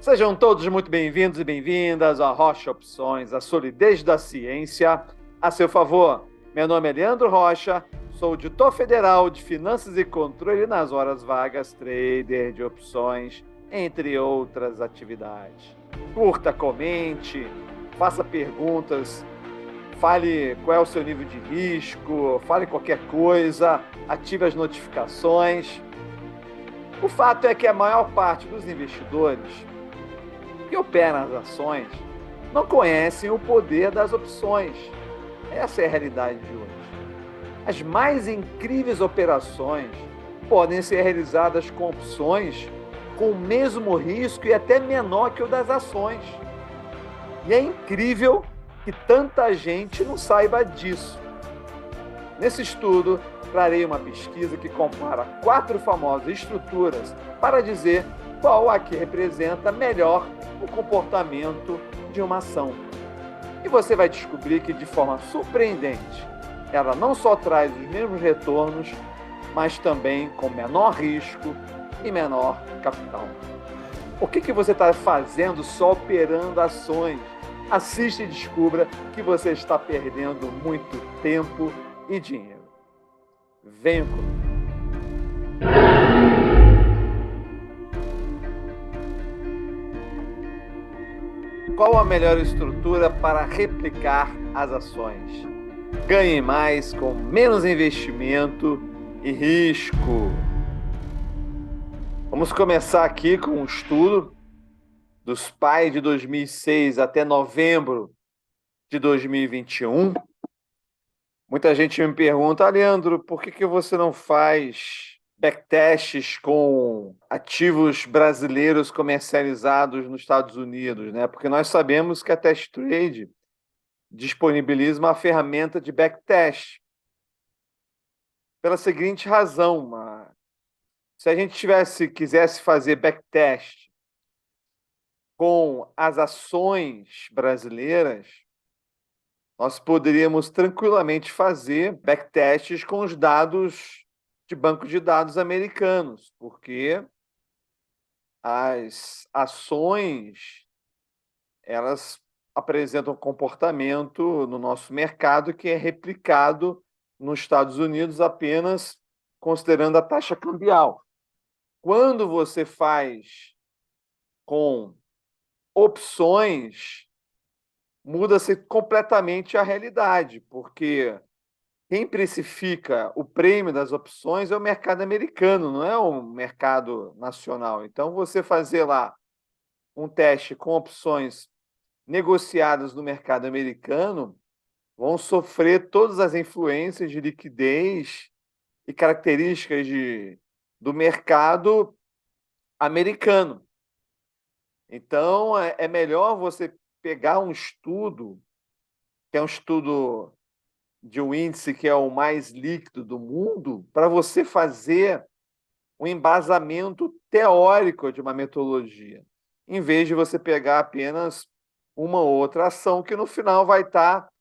Sejam todos muito bem-vindos e bem-vindas à Rocha Opções, a solidez da ciência a seu favor. Meu nome é Leandro Rocha, sou auditor federal de Finanças e Controle nas horas vagas, trader de opções, entre outras atividades. Curta, comente, faça perguntas, fale qual é o seu nível de risco, fale qualquer coisa, ative as notificações. O fato é que a maior parte dos investidores que operam as ações não conhecem o poder das opções. Essa é a realidade de hoje. As mais incríveis operações podem ser realizadas com opções com o mesmo risco e até menor que o das ações. E é incrível que tanta gente não saiba disso. Nesse estudo, trarei uma pesquisa que compara 4 famosas estruturas para dizer qual a que representa melhor o comportamento de uma ação. E você vai descobrir que, de forma surpreendente, ela não só traz os mesmos retornos, mas também com menor risco e menor capital. O que você está fazendo só operando ações? Assista e descubra que você está perdendo muito tempo e dinheiro. Venha comigo. Qual a melhor estrutura para replicar as ações? Ganhe mais com menos investimento e risco. Vamos começar aqui com um estudo dos PAI de 2006 até novembro de 2021. Muita gente me pergunta, Leandro, por que você não faz backtests com ativos brasileiros comercializados nos Estados Unidos, né? Porque nós sabemos que a Test Trade disponibiliza uma ferramenta de backtest. Pela seguinte razão, se a gente quisesse fazer backtest com as ações brasileiras, nós poderíamos tranquilamente fazer backtests com os dados de banco de dados americanos, porque as ações, elas apresentam um comportamento no nosso mercado que é replicado nos Estados Unidos apenas considerando a taxa cambial. Quando você faz com opções, muda-se completamente a realidade, porque quem precifica o prêmio das opções é o mercado americano, não é o mercado nacional. Então, você fazer lá um teste com opções negociadas no mercado americano vão sofrer todas as influências de liquidez e características do mercado americano. Então, é melhor você pegar um estudo, que é um estudo de um índice que é o mais líquido do mundo, para você fazer um embasamento teórico de uma metodologia, em vez de você pegar apenas uma ou outra ação que no final vai estar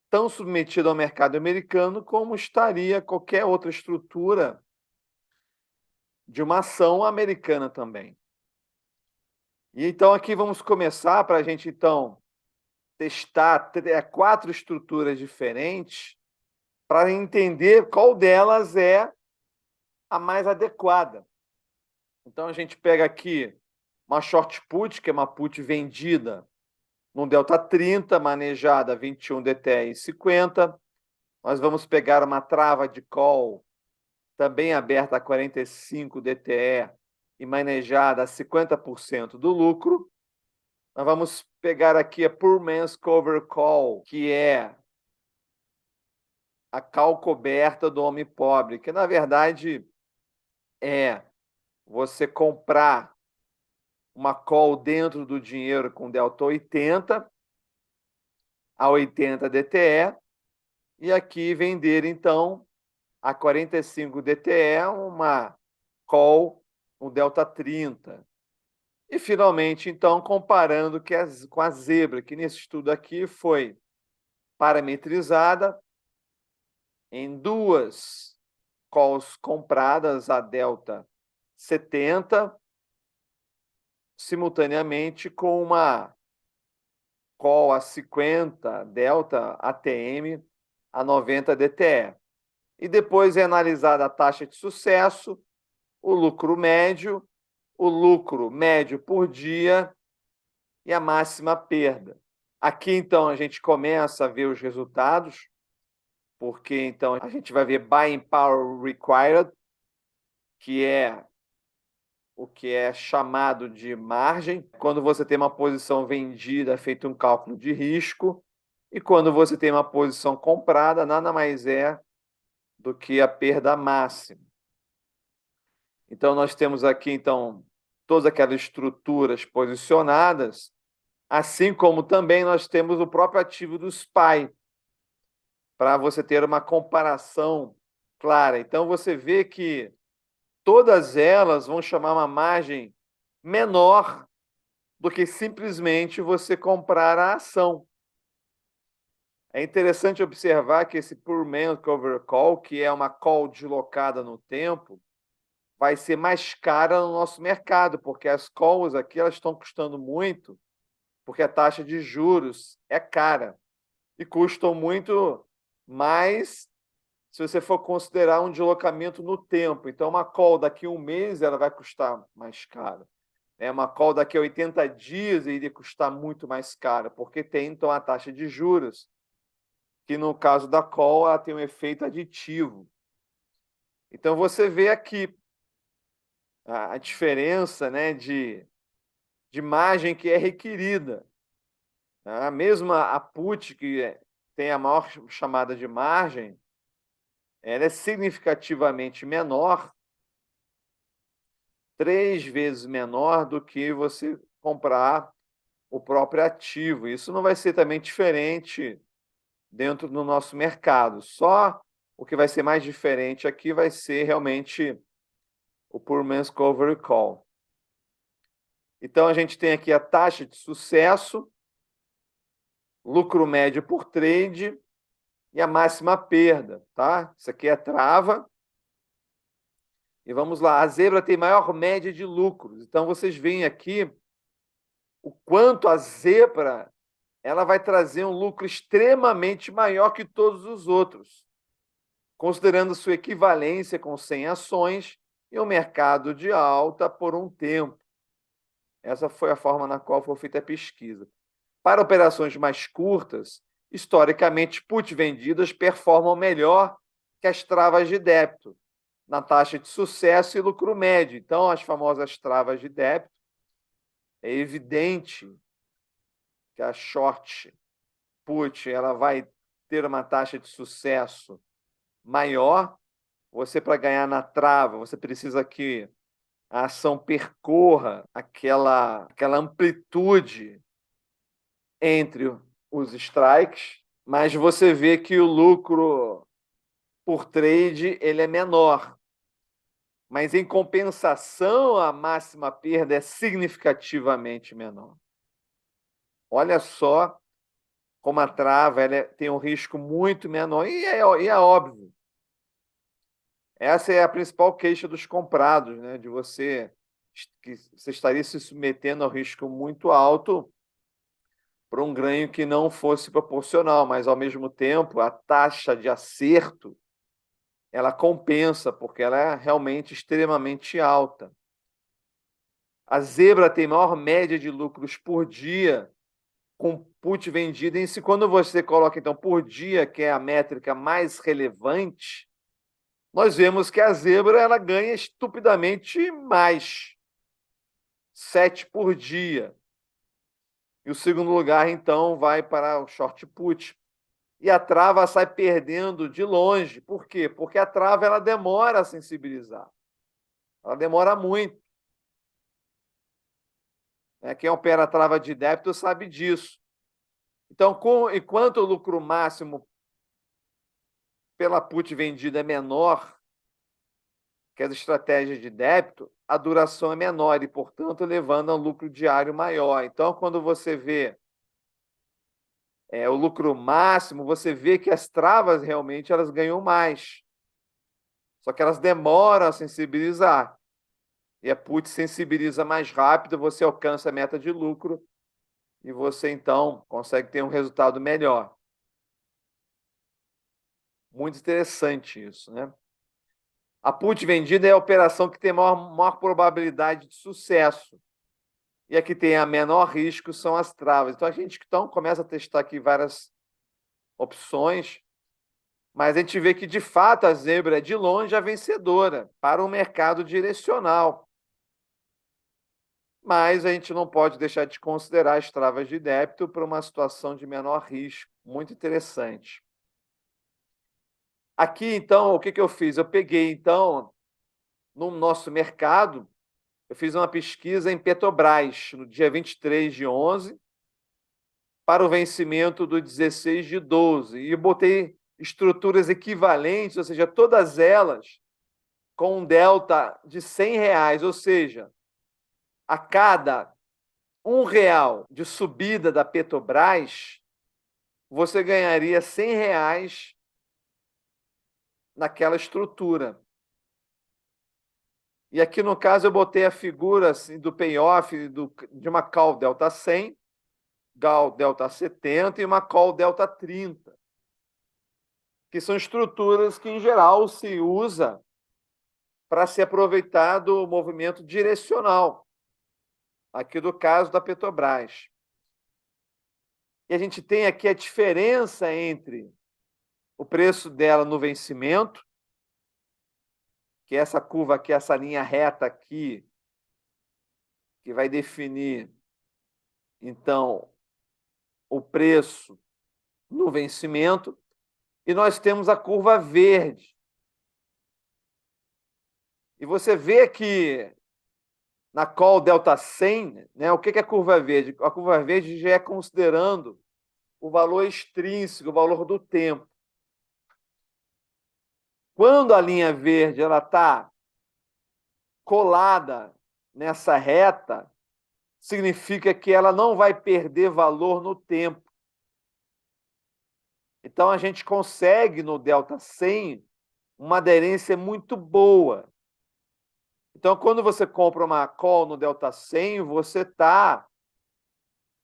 tão submetida ao mercado americano como estaria qualquer outra estrutura de uma ação americana também. E então aqui vamos começar para a gente então testar 4 estruturas diferentes para entender qual delas é a mais adequada. Então a gente pega aqui uma short put, que é uma put vendida no delta 30, manejada 21 DTE e 50. Nós vamos pegar uma trava de call também aberta a 45 DTE e manejada a 50% do lucro. Nós vamos pegar aqui a Poor Man's Cover Call, que é a call coberta do homem pobre, que na verdade é você comprar uma call dentro do dinheiro com delta 80 a 80 DTE e aqui vender então a 45 DTE uma call com delta 30. E finalmente então comparando com a zebra, que nesse estudo aqui foi parametrizada em 2 calls compradas a delta 70 simultaneamente com uma call a 50 delta ATM a 90 DTE. E depois é analisada a taxa de sucesso, o lucro médio por dia e a máxima perda. Aqui, então, a gente começa a ver os resultados, porque, então, a gente vai ver Buying Power Required, que é o que é chamado de margem. Quando você tem uma posição vendida, é feito um cálculo de risco, e quando você tem uma posição comprada, nada mais é do que a perda máxima. Então, nós temos aqui, então, todas aquelas estruturas posicionadas, assim como também nós temos o próprio ativo do SPY, para você ter uma comparação clara. Então, você vê que todas elas vão chamar uma margem menor do que simplesmente você comprar a ação. É interessante observar que esse Poor Man's Cover Call, que é uma call deslocada no tempo, vai ser mais cara no nosso mercado, porque as calls aqui elas estão custando muito, porque a taxa de juros é cara e custam muito mais se você for considerar um deslocamento no tempo. Então, uma call daqui a um mês ela vai custar mais cara. Uma call daqui a 80 dias iria custar muito mais cara, porque tem, então, a taxa de juros, que no caso da call ela tem um efeito aditivo. Então, você vê aqui a diferença, né, de margem que é requerida. A mesma a put, que tem a maior chamada de margem, ela é significativamente menor, 3 vezes menor do que você comprar o próprio ativo. Isso não vai ser também diferente dentro do nosso mercado. Só o que vai ser mais diferente aqui vai ser realmente o Poor Man's Cover Call. Então, a gente tem aqui a taxa de sucesso, lucro médio por trade e a máxima perda, tá? Isso aqui é trava. E vamos lá, a zebra tem maior média de lucros. Então, vocês veem aqui o quanto a zebra ela vai trazer um lucro extremamente maior que todos os outros, considerando sua equivalência com 100 ações e um mercado de alta por um tempo. Essa foi a forma na qual foi feita a pesquisa. Para operações mais curtas, historicamente, put vendidas performam melhor que as travas de débito, na taxa de sucesso e lucro médio. Então, as famosas travas de débito, é evidente que a short put ela vai ter uma taxa de sucesso maior. Você, para ganhar na trava, você precisa que a ação percorra aquela amplitude entre os strikes, mas você vê que o lucro por trade ele é menor. Mas, em compensação, a máxima perda é significativamente menor. Olha só como a trava tem um risco muito menor. E é óbvio. Essa é a principal queixa dos comprados, né? De que você estaria se submetendo ao risco muito alto para um ganho que não fosse proporcional, mas, ao mesmo tempo, a taxa de acerto ela compensa, porque ela é realmente extremamente alta. A zebra tem maior média de lucros por dia com put vendida em si. Quando você coloca, então, por dia, que é a métrica mais relevante, nós vemos que a zebra ela ganha estupidamente mais, 7 por dia. E o segundo lugar, então, vai para o short put. E a trava sai perdendo de longe. Por quê? Porque a trava ela demora a sensibilizar. Ela demora muito. Quem opera a trava de débito sabe disso. Então, enquanto o lucro máximo pela put vendida é menor que as estratégias de débito, a duração é menor e, portanto, levando a um lucro diário maior. Então, quando você vê o lucro máximo, você vê que as travas realmente elas ganham mais. Só que elas demoram a sensibilizar. E a put sensibiliza mais rápido, você alcança a meta de lucro e você, então, consegue ter um resultado melhor. Muito interessante isso, né? A put vendida é a operação que tem maior probabilidade de sucesso. E a que tem a menor risco são as travas. Então, a gente então começa a testar aqui várias opções, mas a gente vê que, de fato, a zebra é de longe a vencedora para o mercado direcional. Mas a gente não pode deixar de considerar as travas de débito para uma situação de menor risco. Muito interessante. Aqui, então, o que eu fiz? Eu peguei, então, no nosso mercado, eu fiz uma pesquisa em Petrobras, no dia 23 de 11, para o vencimento do 16 de 12. E eu botei estruturas equivalentes, ou seja, todas elas com um delta de R$ 100, ou seja, a cada R$ 1 de subida da Petrobras, você ganharia R$ 100 naquela estrutura. E aqui, no caso, eu botei a figura assim, do payoff de uma call delta 100, call delta 70 e uma call delta 30, que são estruturas que, em geral, se usa para se aproveitar do movimento direcional, aqui do caso da Petrobras. E a gente tem aqui a diferença entre o preço dela no vencimento, que é essa curva aqui, essa linha reta aqui, que vai definir, então, o preço no vencimento, e nós temos a curva verde. E você vê que na call delta 100, né, o que é a curva verde? A curva verde já é considerando o valor extrínseco, o valor do tempo. Quando a linha verde está colada nessa reta, significa que ela não vai perder valor no tempo. Então, a gente consegue, no delta 100, uma aderência muito boa. Então, quando você compra uma call no delta 100, você está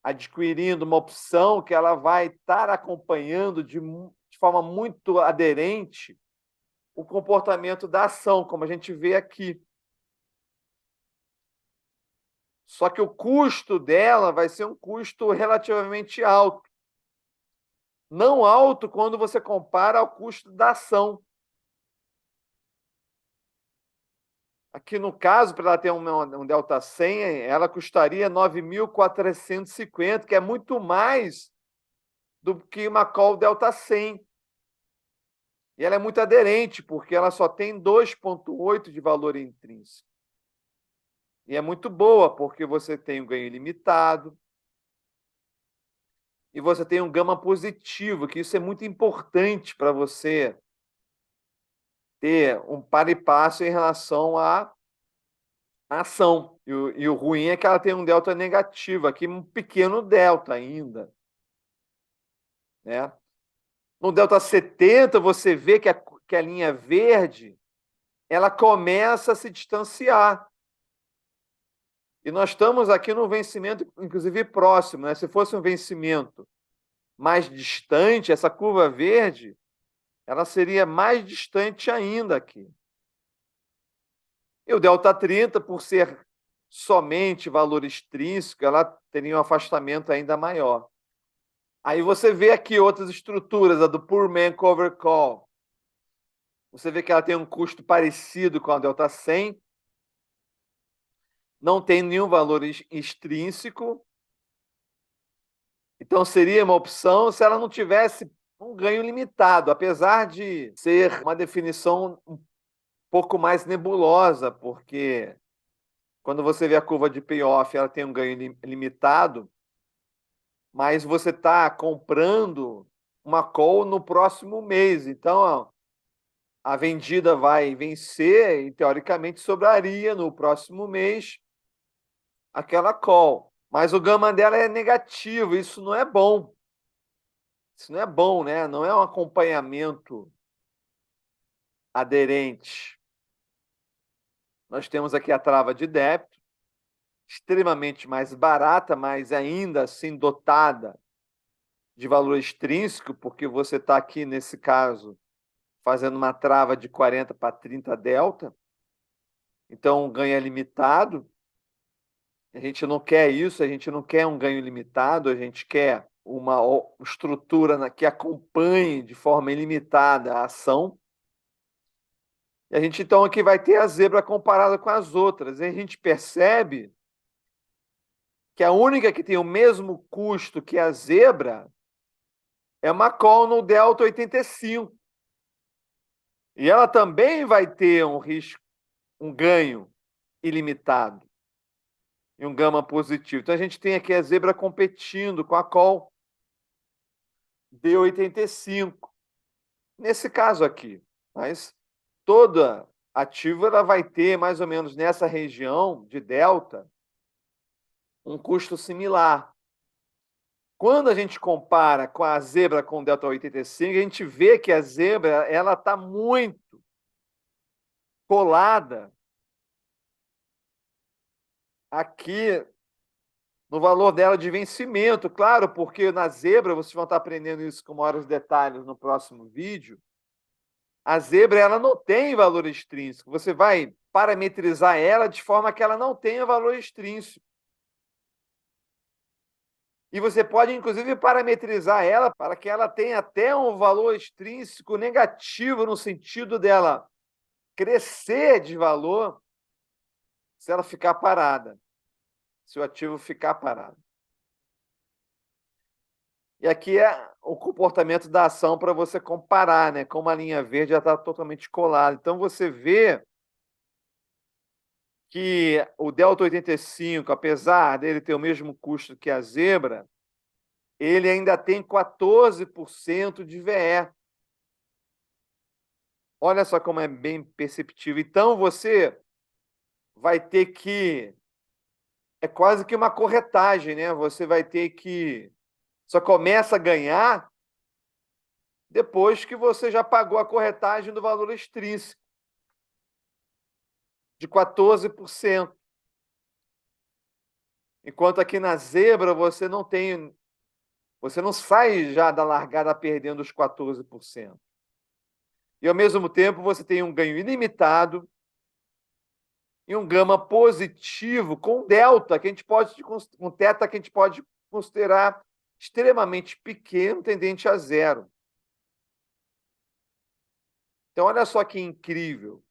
adquirindo uma opção que ela vai estar acompanhando de forma muito aderente o comportamento da ação, como a gente vê aqui. Só que o custo dela vai ser um custo relativamente alto. Não alto quando você compara ao custo da ação. Aqui, no caso, para ela ter um delta 100, ela custaria 9.450, que é muito mais do que uma call delta 100. E ela é muito aderente, porque ela só tem 2,8 de valor intrínseco. E é muito boa, porque você tem um ganho ilimitado e você tem um gama positivo, que isso é muito importante para você ter um par e passo em relação à ação. E o ruim é que ela tem um delta negativo, aqui um pequeno delta ainda, né? No delta 70, você vê que a linha verde ela começa a se distanciar. E nós estamos aqui no vencimento, inclusive, próximo, né? Se fosse um vencimento mais distante, essa curva verde, ela seria mais distante ainda aqui. E o delta 30, por ser somente valor extrínseco, ela teria um afastamento ainda maior. Aí você vê aqui outras estruturas, a do Poor Man Cover Call. Você vê que ela tem um custo parecido com a delta 100, não tem nenhum valor extrínseco, então seria uma opção se ela não tivesse um ganho limitado, apesar de ser uma definição um pouco mais nebulosa, porque quando você vê a curva de payoff, ela tem um ganho limitado, mas você está comprando uma call no próximo mês. Então, a vendida vai vencer e, teoricamente, sobraria no próximo mês aquela call. Mas o gama dela é negativo, isso não é bom. Isso não é bom, né? Não é um acompanhamento aderente. Nós temos aqui a trava de débito, extremamente mais barata, mas ainda assim dotada de valor extrínseco, porque você está aqui, nesse caso, fazendo uma trava de 40 para 30 delta, então o ganho é limitado. A gente não quer isso, a gente não quer um ganho limitado, a gente quer uma estrutura que acompanhe de forma ilimitada a ação. E a gente então aqui vai ter a zebra comparada com as outras. E a gente percebe que a única que tem o mesmo custo que a zebra é uma call no delta 85. E ela também vai ter um risco, um ganho ilimitado e um gama positivo. Então a gente tem aqui a zebra competindo com a call D85. Nesse caso aqui, mas toda ativa ela vai ter mais ou menos nessa região de delta um custo similar. Quando a gente compara com a zebra com o delta 85, a gente vê que a zebra ela está muito colada aqui no valor dela de vencimento, claro, porque na zebra, vocês vão estar aprendendo isso com maiores detalhes no próximo vídeo, a zebra ela não tem valor extrínseco, você vai parametrizar ela de forma que ela não tenha valor extrínseco. E você pode, inclusive, parametrizar ela para que ela tenha até um valor extrínseco negativo, no sentido dela crescer de valor se ela ficar parada, se o ativo ficar parado. E aqui é o comportamento da ação para você comparar, né? Como a linha verde já está totalmente colada. Então, você vê que o delta 85, apesar dele ter o mesmo custo que a zebra, ele ainda tem 14% de VE. Olha só como é bem perceptível. Então, você vai ter que... É quase que uma corretagem, né? Você vai ter que... Só começa a ganhar depois que você já pagou a corretagem do valor extrínseco, de 14%. Enquanto aqui na zebra você não tem... Você não sai já da largada perdendo os 14%. E, ao mesmo tempo, você tem um ganho ilimitado e um gama positivo com delta, que a gente pode, com teta, que a gente pode considerar extremamente pequeno, tendente a zero. Então, olha só que incrível.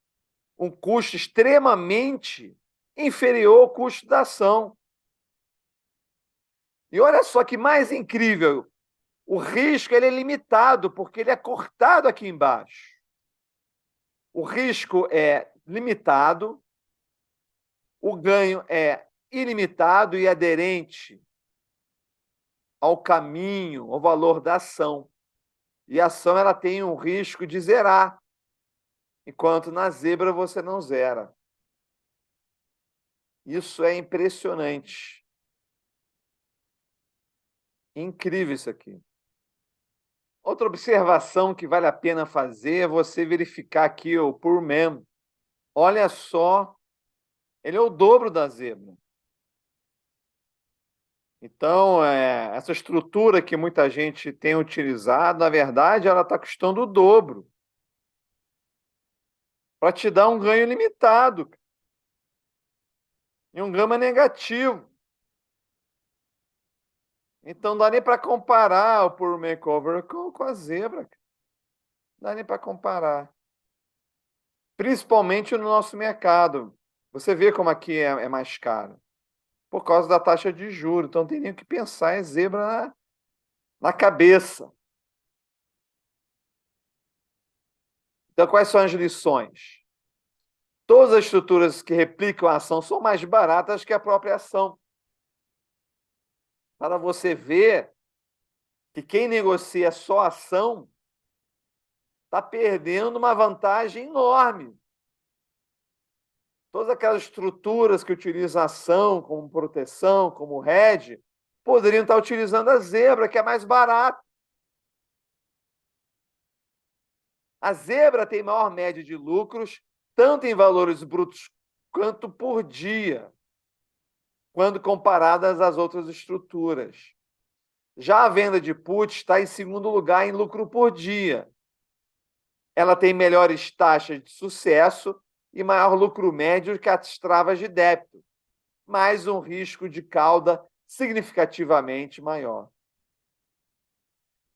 Um custo extremamente inferior ao custo da ação. E olha só que mais incrível. O risco ele é limitado, porque ele é cortado aqui embaixo. O risco é limitado, o ganho é ilimitado e aderente ao caminho, ao valor da ação. E a ação ela tem um risco de zerar, enquanto na zebra você não zera. Isso é impressionante. Incrível isso aqui. Outra observação que vale a pena fazer é você verificar aqui o Pullman. Olha só, ele é o dobro da zebra. Então, essa estrutura que muita gente tem utilizado, na verdade, ela está custando o dobro para te dar um ganho limitado e um gama negativo. Então, não dá nem para comparar o Pure Makeover com a zebra. Não dá nem para comparar. Principalmente no nosso mercado. Você vê como aqui é mais caro. Por causa da taxa de juros. Então, tem nem o que pensar, é zebra na cabeça. Então, quais são as lições? Todas as estruturas que replicam a ação são mais baratas que a própria ação. Para você ver que quem negocia só ação está perdendo uma vantagem enorme. Todas aquelas estruturas que utilizam ação como proteção, como hedge, poderiam estar utilizando a zebra, que é mais barata. A zebra tem maior média de lucros, tanto em valores brutos quanto por dia, quando comparadas às outras estruturas. Já a venda de put está em segundo lugar em lucro por dia. Ela tem melhores taxas de sucesso e maior lucro médio que as travas de débito, mas um risco de cauda significativamente maior.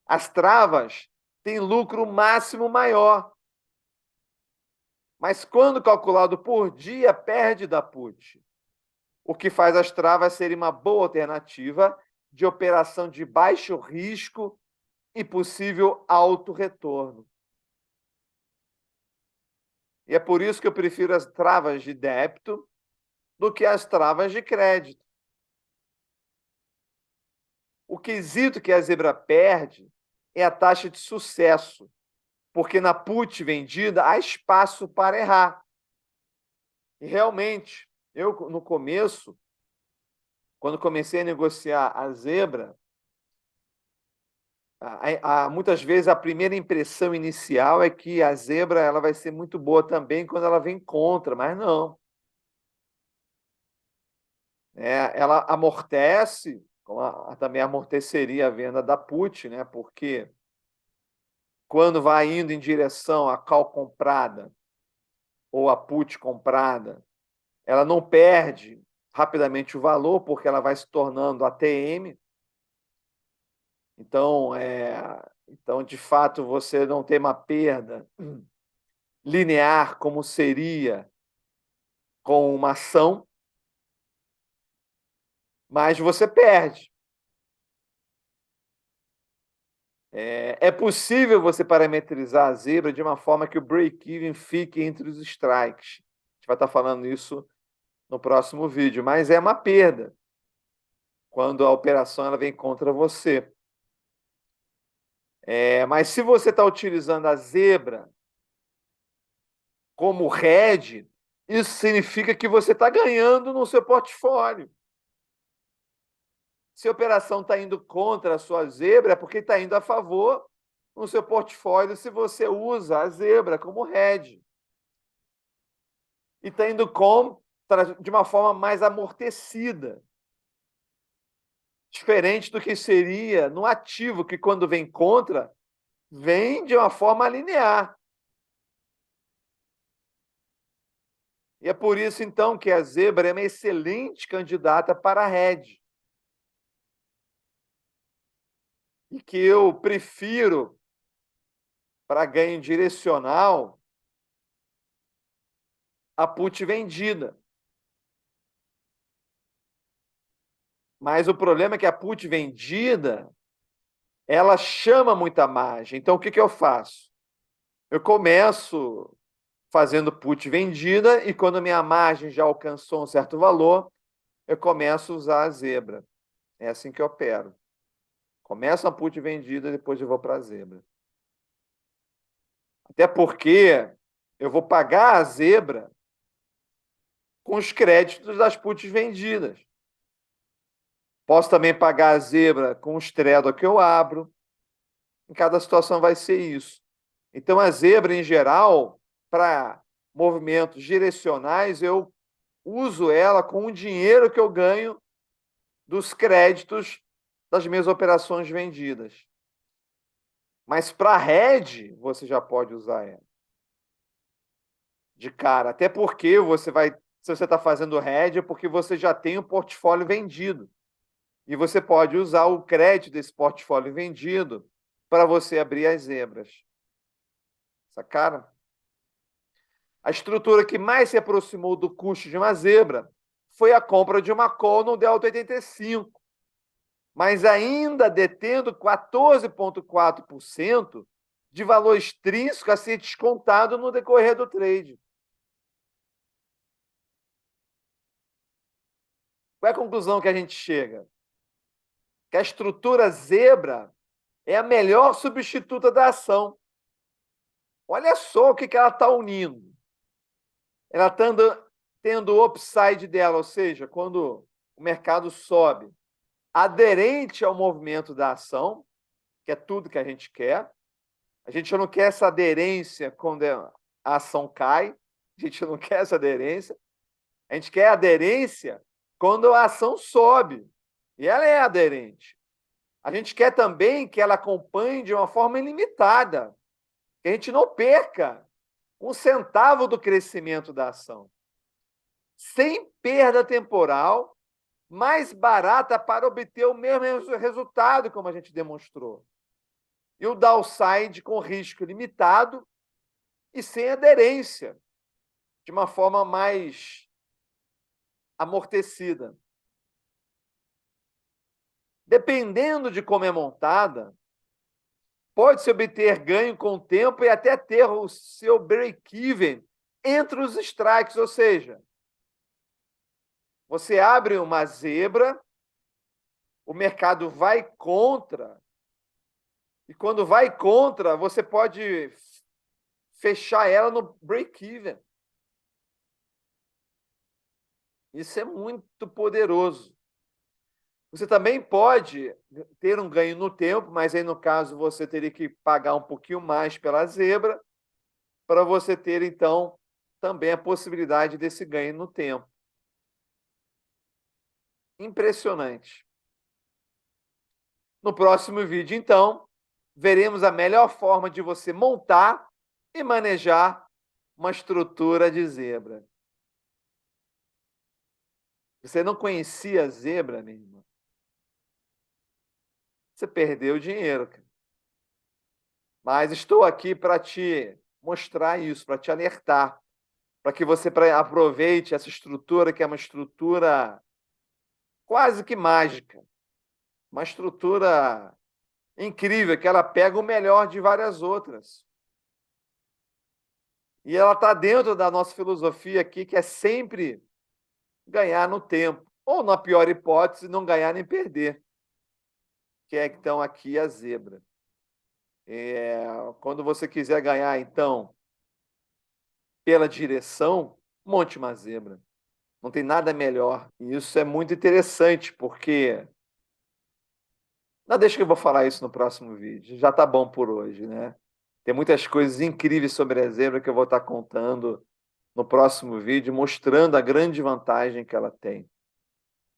As travas têm lucro máximo maior, mas quando calculado por dia, perde da put, o que faz as travas serem uma boa alternativa de operação de baixo risco e possível alto retorno. E é por isso que eu prefiro as travas de débito do que as travas de crédito. O quesito que a zebra perde é a taxa de sucesso, porque na put vendida há espaço para errar. E realmente, eu no começo, quando comecei a negociar a zebra, muitas vezes a primeira impressão inicial é que a zebra ela vai ser muito boa também quando ela vem contra, mas não. Ela amortece, como também amorteceria a venda da put, né? Porque quando vai indo em direção à call comprada ou à put comprada, ela não perde rapidamente o valor, porque ela vai se tornando ATM. Então, de fato, você não tem uma perda linear como seria com uma ação, mas você perde. É possível você parametrizar a zebra de uma forma que o break-even fique entre os strikes. A gente vai estar falando isso no próximo vídeo, mas é uma perda quando a operação ela vem contra você. Mas se você está utilizando a zebra como hedge, isso significa que você está ganhando no seu portfólio. Se a operação está indo contra a sua zebra, é porque está indo a favor no seu portfólio se você usa a zebra como hedge. E está indo de uma forma mais amortecida. Diferente do que seria no ativo, que quando vem contra, vem de uma forma linear. E é por isso, então, que a zebra é uma excelente candidata para hedge. E que eu prefiro, para ganho direcional, a put vendida. Mas o problema é que a put vendida, ela chama muita margem. Então, o que eu faço? Eu começo fazendo put vendida e quando a minha margem já alcançou um certo valor, eu começo a usar a zebra. É assim que eu opero. Começo a put vendida, depois eu vou para a zebra. Até porque eu vou pagar a zebra com os créditos das puts vendidas. Posso também pagar a zebra com os straddle que eu abro. Em cada situação vai ser isso. Então, a zebra, em geral, para movimentos direcionais, eu uso ela com o dinheiro que eu ganho dos créditos das minhas operações vendidas. Mas para hedge, você já pode usar ela de cara. Até porque se você está fazendo hedge, é porque você já tem o portfólio vendido. E você pode usar o crédito desse portfólio vendido para você abrir as zebras. Sacaram? A estrutura que mais se aproximou do custo de uma zebra foi a compra de uma call no Delta 85, mas ainda detendo 14,4% de valor extrínseco a ser descontado no decorrer do trade. Qual é a conclusão que a gente chega? Que a estrutura zebra é a melhor substituta da ação. Olha só o que ela está unindo. Ela está tendo o upside dela, ou seja, quando o mercado sobe, aderente ao movimento da ação, que é tudo que a gente quer. A gente não quer essa aderência quando a ação cai, a gente não quer essa aderência. A gente quer aderência quando a ação sobe, e ela é aderente. A gente quer também que ela acompanhe de uma forma ilimitada, que a gente não perca um centavo do crescimento da ação. Sem perda temporal, mais barata para obter o mesmo resultado, como a gente demonstrou. E o downside com risco limitado e sem aderência, de uma forma mais amortecida. Dependendo de como é montada, pode-se obter ganho com o tempo e até ter o seu break-even entre os strikes, ou seja, você abre uma zebra, o mercado vai contra, e quando vai contra, você pode fechar ela no break-even. Isso é muito poderoso. Você também pode ter um ganho no tempo, mas aí, no caso, você teria que pagar um pouquinho mais pela zebra para você ter, então, também a possibilidade desse ganho no tempo. Impressionante. No próximo vídeo, então, veremos a melhor forma de você montar e manejar uma estrutura de zebra. Você não conhecia a zebra, minha irmã? Você perdeu o dinheiro, cara. Mas estou aqui para te mostrar isso, para te alertar, para que você aproveite essa estrutura, que é uma estrutura quase que mágica, uma estrutura incrível, que ela pega o melhor de várias outras. E ela está dentro da nossa filosofia aqui, que é sempre ganhar no tempo, ou, na pior hipótese, não ganhar nem perder, que é então aqui a zebra. Quando você quiser ganhar, então, pela direção, monte uma zebra. Não tem nada melhor. E isso é muito interessante, porque... Não, deixa que eu vou falar isso no próximo vídeo. Já tá bom por hoje, né? Tem muitas coisas incríveis sobre a zebra que eu vou estar contando no próximo vídeo, mostrando a grande vantagem que ela tem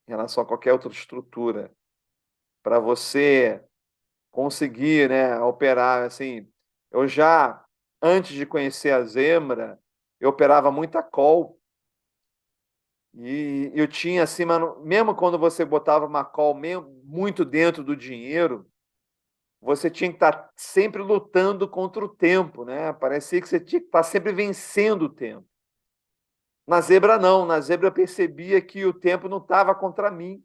em relação a qualquer outra estrutura. Para você conseguir, né, operar, assim... Eu já, antes de conhecer a zebra, eu operava muita call. E eu tinha assim, mano, mesmo quando você botava uma call muito dentro do dinheiro, você tinha que estar sempre lutando contra o tempo, né? Parecia que você tinha que estar sempre vencendo o tempo. Na zebra, não. Na zebra, eu percebia que o tempo não estava contra mim.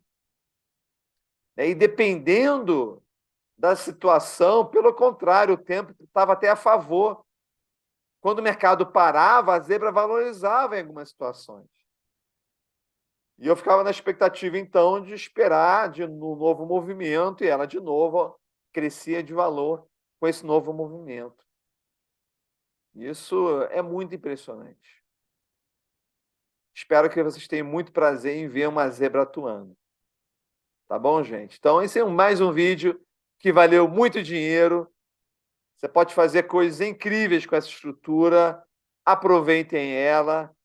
E dependendo da situação, pelo contrário, o tempo estava até a favor. Quando o mercado parava, a zebra valorizava em algumas situações. E eu ficava na expectativa, então, de esperar um novo movimento, e ela, de novo, crescia de valor com esse novo movimento. Isso é muito impressionante. Espero que vocês tenham muito prazer em ver uma zebra atuando. Tá bom, gente? Então, esse é mais um vídeo que valeu muito dinheiro. Você pode fazer coisas incríveis com essa estrutura. Aproveitem ela.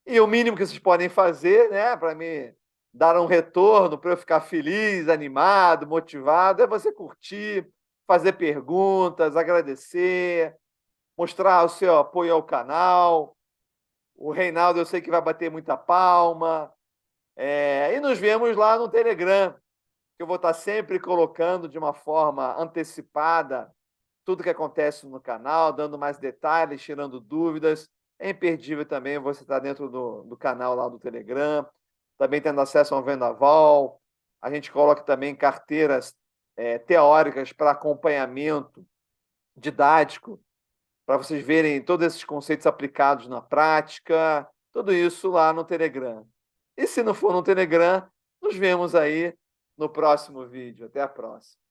E o mínimo que vocês podem fazer, né, para me dar um retorno, para eu ficar feliz, animado, motivado, é você curtir, fazer perguntas, agradecer, mostrar o seu apoio ao canal. O Reinaldo, eu sei que vai bater muita palma. E nos vemos lá no Telegram, que eu vou estar sempre colocando de uma forma antecipada tudo que acontece no canal, dando mais detalhes, tirando dúvidas. É imperdível também você estar dentro do canal lá do Telegram, também tendo acesso a um vendaval. A gente coloca também carteiras teóricas para acompanhamento didático, para vocês verem todos esses conceitos aplicados na prática, tudo isso lá no Telegram. E se não for no Telegram, nos vemos aí no próximo vídeo. Até a próxima.